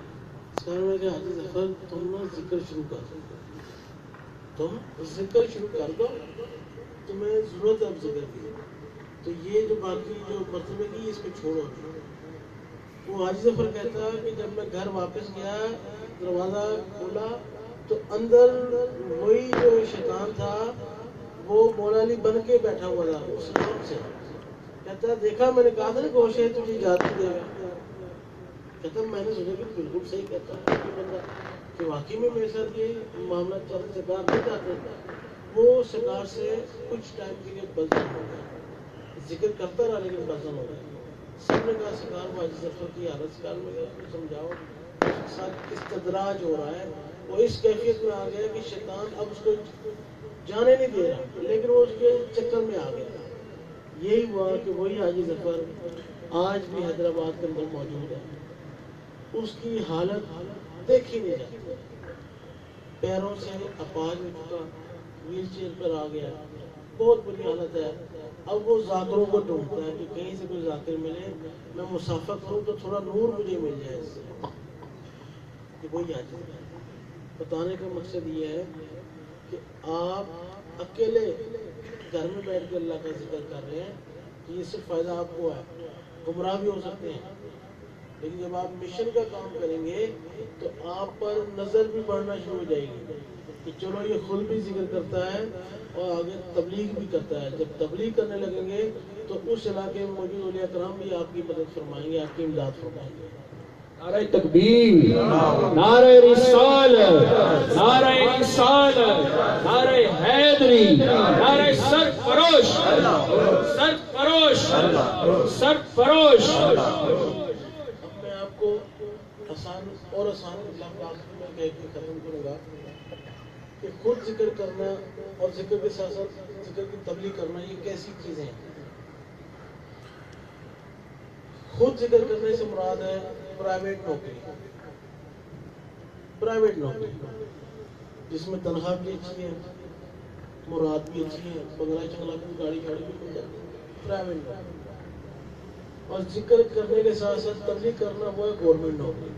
A: سر میں کہا حاجی ظفر تم نا ذکر شروع کر دو, تم ذکر شروع کر دو, تمہیں ضرورت ہے اب ذکر کی. تو یہ جو باقی جو مرتبے کی اس کو چھوڑو. وہ حاجی ظفر کہتا کہ جب میں گھر واپس گیا, دروازہ کھولا تو اندر وہی جو شیطان تھا وہ مولا علی بن کے بیٹھا ہوا تھا اس نام سے. کہتا دیکھا میں نے کہا تھا نا کوشش ہے تجھے اجازت دے گا. کہتا میں نے سوچا کہ بالکل صحیح کہتا ہے کہ بندہ کہ واقعی میں میرے ساتھ یہ معاملہ چل سرکار نہیں چاہتے. وہ سرکار سے کچھ ٹائم کے لیے بزن ہو گیا, ذکر کرتا رہا لیکن بزن ہو گیا. سب نے کہا سرکار وہ حاجی ظفر کی حالت سرکار میں گیا, سمجھاؤ اس ساتھ استدراج ہو رہا ہے. وہ اس کیفیت میں آ گیا کہ شیطان اب اس کو جانے نہیں دے رہا, لیکن وہ اس کے چکر میں آ گیا. یہی ہوا کہ وہی حاجی ظفر آج بھی حیدرآباد کے اندر موجود ہے. اس کی حالت دیکھی نہیں جاتی, پیروں سے اپاہج ہو چکا, ویل چیئر پر آ گیا, بہت بری حالت ہے. اب وہ ذاکروں کو ڈھونڈتا ہے کہ کہیں سے کوئی ذاکر ملے, میں مسافہ کروں تو تھوڑا نور مجھے مل جائے اس سے. کہ وہی حاجی بتانے کا مقصد یہ ہے کہ آپ اکیلے گھر میں بیٹھ کے اللہ کا ذکر کر رہے ہیں کہ یہ صرف فائدہ آپ کو ہے, گمراہ بھی ہو سکتے ہیں. لیکن جب آپ مشن کا کام کریں گے تو آپ پر نظر بھی بڑھنا شروع ہو جائے گی کہ چلو یہ خود بھی ذکر کرتا ہے اور آگے تبلیغ بھی کرتا ہے. جب تبلیغ کرنے لگیں گے تو اس علاقے میں موجود اولیاء کرام بھی آپ کی مدد فرمائیں گے, آپ کی امداد فرمائیں گے.
B: نعرہ تکبیر, نعرہ رسالت, نعرہ رسالت, نعرہ حیدری, نعرہ سرفروش, سرفروش, سرفروش.
A: اب میں آپ کو آسان اور آسان لفظ میں کہہ کے ختم کروں گا کہ خود ذکر کرنا اور ذکر کے ساتھ ساتھ ذکر کی تبلیغ کرنا یہ کیسی چیزیں ہیں. خود ذکر کرنے سے مراد ہے پرائیویٹ نوکری, پرائیویٹ نوکری جس میں تنخواہ بھی اچھی ہے, مراد بھی اچھی ہے, بنگلہ چنگلہ کی گاڑی بھی مل جاتی ہے, پرائیویٹ نوکری. اور ذکر کرنے کے ساتھ ساتھ تبلیغ کرنا وہ ہے گورنمنٹ نوکری.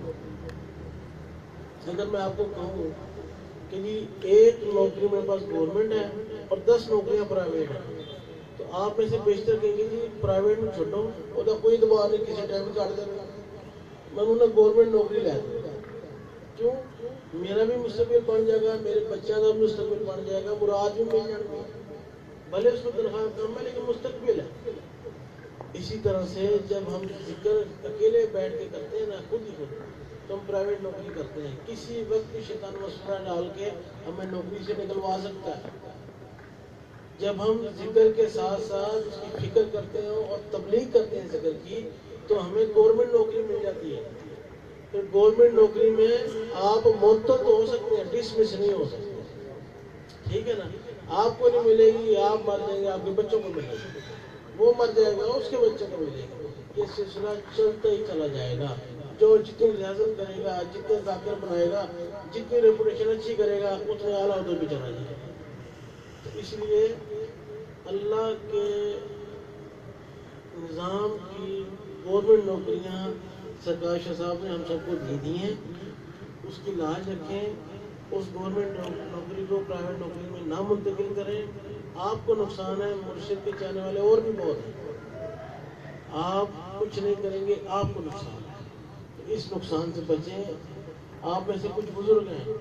A: اگر میں آپ کو کہوں کہ جی ایک نوکری میرے پاس گورنمنٹ ہے اور 10 نوکریاں پرائیویٹ ہیں, تو آپ میں سے بیشتر کہیں گے جی پرائیویٹ میں چھوڑو, وہ تو کوئی دبا نہیں, کسی ٹائم کاٹ دینا, میں انہوں نے گورنمنٹ نوکری لے دی. کیوں؟ میرا بھی مستقبل بن جائے گا, میرے بچوں کا بھی مستقبل بن جائے گا, مراد بھی مل جائے گا, بھلے اس میں تنخواہ کم ہے لیکن مستقبل ہے. اسی طرح سے جب ہم ذکر اکیلے بیٹھ کے کرتے ہیں نا, خود ہی خود, تو ہم پرائیویٹ نوکری کرتے ہیں. کسی وقت بھی شیطان وسوسہ ڈال کے ہمیں نوکری سے نکلوا سکتا ہے. جب ہم ذکر کے ساتھ ساتھ اس کی فکر کرتے ہیں اور تبلیغ کرتے ہیں ذکر کی, تو ہمیں گورنمنٹ نوکری مل جاتی ہے. پھر گورنمنٹ نوکری میں آپ معطل تو ہو سکتے ہیں, ڈسمس نہیں ہو سکتے. ٹھیک ہے نا, آپ کو نہیں ملے گی, آپ مر جائیں گے, آپ کے بچوں کو ملے گی, وہ مر جائے گا اس کے بچوں کو ملے گی. یہ سلسلہ چلتا ہی چلا جائے گا. جو جتنی ریاضت کرے گا، جتنے ذاکر بنائے گا، جتنی ریپوٹیشن اچھی کرے گا، اتنے اعلیٰ عہدوں پہ چلا جائے گا. تو اس لیے اللہ کے نظام کی گورنمنٹ نوکریاں سرکار شاہ صاحب نے ہم سب کو دی ہیں. اس کی لاج رکھیں، اس گورنمنٹ نوکری کو پرائیویٹ نوکری میں نہ منتقل کریں. آپ کو نقصان ہے، مرشد کے چاہنے والے اور بھی بہت ہیں. آپ کچھ نہیں کریں گے، آپ کو نقصان ہے. اس نقصان سے بچیں. آپ میں سے کچھ بزرگ ہیں،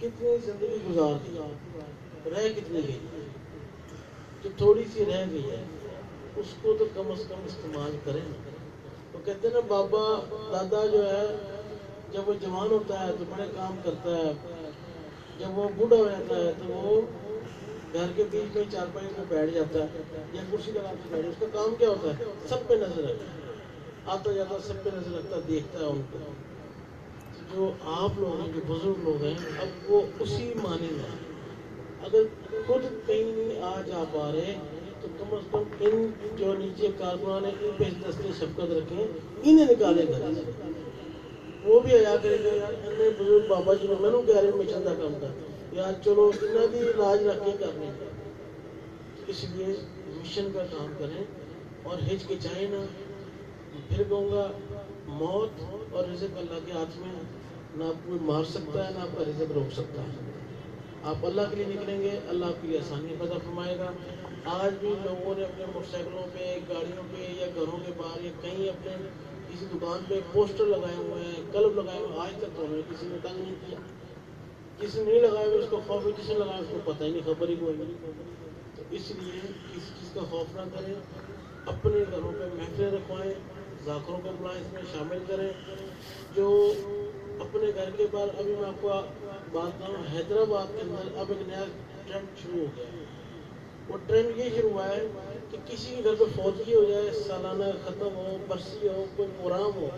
A: کتنی زندگی گزار دی، رہ کتنی گئی، جو تھوڑی سی رہ گئی ہے اس کو تو کم از کم استعمال کریں. وہ کہتے ہیں نا بابا دادا جو ہے جب وہ جوان ہوتا ہے تو بڑے کام کرتا ہے، جب وہ بوڑھا ہو جاتا ہے تو وہ گھر کے بیچ میں چارپائی میں بیٹھ جاتا ہے یا کرسی لگا کے بیٹھ. اس کا کام کیا ہوتا ہے؟ سب پہ نظر رکھتا ہے، آتا جاتا سب پہ نظر رکھتا ہے، دیکھتا ہے ان کو. جو آپ لوگ ہیں، جو بزرگ لوگ ہیں، اب وہ اسی معنی میں ہیں. اگر خود کہیں نہیں آ جا پا رہے تو کم از کم ان جو نیچے کارکنان ہیں ان پہ دستے شفقت رکھیں، انہیں نکالے گا. وہ بھی آیا کرے گا یار انہیں بزرگ بابا جی نے میں نے کہہ رہے میں چندہ کام کر یار چلو انہیں بھی علاج رکھ کے کرنے. اس لیے مشن کا کام کریں اور ہچکچائیں نہ. پھر کہوں گا موت اور رزق اللہ کے ہاتھ میں، نہ آپ کوئی مار سکتا ہے نہ آپ کا رزق روک سکتا ہے. آپ اللہ کے لیے نکلیں گے، اللہ آپ کے لیے آسانی پیدا فرمائے گا. آج بھی لوگوں نے اپنے موٹر سائیکلوں پہ، گاڑیوں پہ یا گھروں کے باہر یا کہیں اپنے کسی دکان پہ پوسٹر لگائے ہوئے ہیں، کلب لگائے ہوئے ہیں. آج تک تو انہوں نے کسی نے تنگ نہیں کیا. جس نے نہیں لگائے ہوئے اس کو خوف ہے، جس نے لگایا اس کو پتہ ہی نہیں، خبر ہی کوئی نہیں. تو اس لیے کسی چیز کا خوف نہ کریں. اپنے گھروں پہ محفلیں رکھوائیں، ذاکروں کو بلائیں، اس میں شامل کریں. جو اپنے گھر کے باہر، ابھی میں آپ کو بات کروں، حیدرآباد کے اندر اب ایک نیا ٹرینڈ شروع ہو گیا. وہ ٹرینڈ یہ شروع ہوا ہے کہ کسی کے گھر پہ فوتگی ہو جائے، سالانہ ختم ہو، برسی ہو، کوئی پروگرام ہو،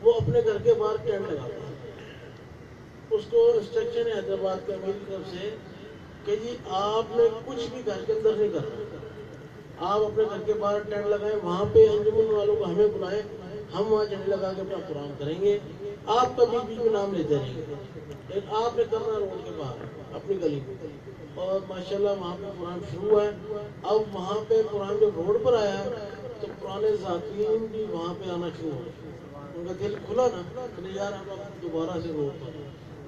A: وہ اپنے گھر کے باہر ٹینٹ لگاتا ہے. اس کو انسٹرکشن ہے حیدرآباد کے امیر کی طرف سے کہ جی آپ نے کچھ بھی گھر کے اندر نہیں کرنا، آپ اپنے گھر کے باہر ٹینٹ لگائیں، وہاں پہ انجمن والوں کو ہمیں بلائیں، ہم وہاں جھنڈے لگا کے اپنا پروگرام کریں گے. آپ کا بیچ میں نام لیتے رہیں گے، لیکن آپ نے کرنا روڈ کے باہر اپنی گلی میں. اور ماشاءاللہ وہاں پہ پروگرام شروع ہوا ہے. اب وہاں پہ پروگرام جب روڈ پر آیا ہے تو پرانے ذاکرین بھی وہاں پہ آنا شروع ہو گئے. ان کا دل کھلا نا کہ یار ہم دوبارہ سے روڈ پر.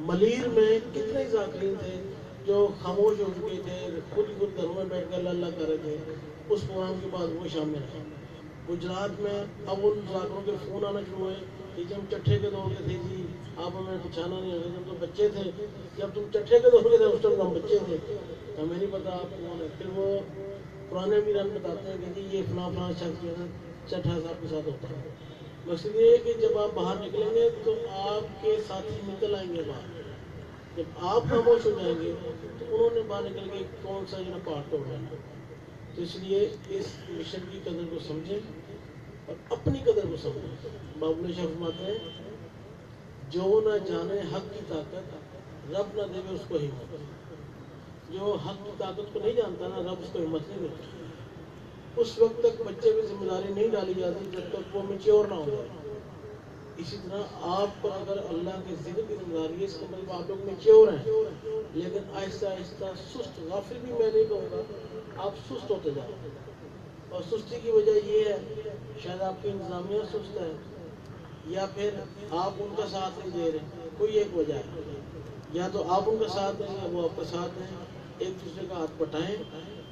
A: ملیر میں کتنے ذاکرین تھے جو خاموش ہو چکے تھے، خود گھروں میں بیٹھ کر اللہ کر رہے تھے. اس پروگرام کے بعد وہ شامل ہیں. گجرات میں اب ان ذاکروں کے فون آنا شروع ہوئے کہ جب ہم چٹھے کے دور کے تھے جی آپ ہمیں پہچانا نہیں ہوگا، جب تو بچے تھے، جب تم چٹھے کے دور کے تھے اس ٹائم ہم بچے تھے، ہمیں نہیں پتا آپ کون ہے. پھر وہ پرانے بھی رن بتاتے ہیں کہ جی یہ فلاں فلاں شخص جو ہے چٹھا صاحب کے ساتھ ہوتا ہے. مقصد یہ ہے کہ جب آپ باہر نکلیں گے تو آپ کے ساتھی نکل آئیں گے باہر. جب آپ خاموش ہو جائیں گے تو انہوں نے باہر نکل کے کون سا جو ہے پہاڑ توڑ رہا ہے. تو اس لیے اس مشن کی قدر کو سمجھیں اور اپنی قدر کو سمجھیں. بابل شاہ فرماتے ہیں جو نہ جانے حق کی طاقت، رب نہ دے اس کو ہمت. جو حق کی طاقت کو نہیں جانتا نا، رب اس کو ہمت نہیں دیتا. اس وقت تک بچے پہ ذمہ داری نہیں ڈالی جاتی جب تک وہ میچور نہ ہو جائے. اسی طرح آپ پر اگر اللہ کے ذکر کی ذمہ داری ہے، اس کا مطلب آپ لوگ میچور ہیں، لیکن آہستہ آہستہ سست، غافل بھی میں نہیں کہوں گا، آپ سست ہوتے جا رہے ہیں. اور سستی کی وجہ یہ ہے شاید آپ کی انتظامیہ سست ہے یا پھر آپ ان کا ساتھ نہیں دے رہے. کوئی ایک وجہ ہے، یا تو آپ ان کا ساتھ دیں یا وہ آپ کا ساتھ دیں. ایک دوسرے کا ہاتھ بٹائیں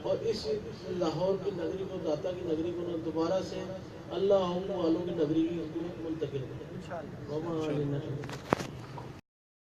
A: اور اس لاہور کی نگری کو، داتا کی نگری کو دوبارہ سے اللہ والوں کی نگری میں منتقل کریں.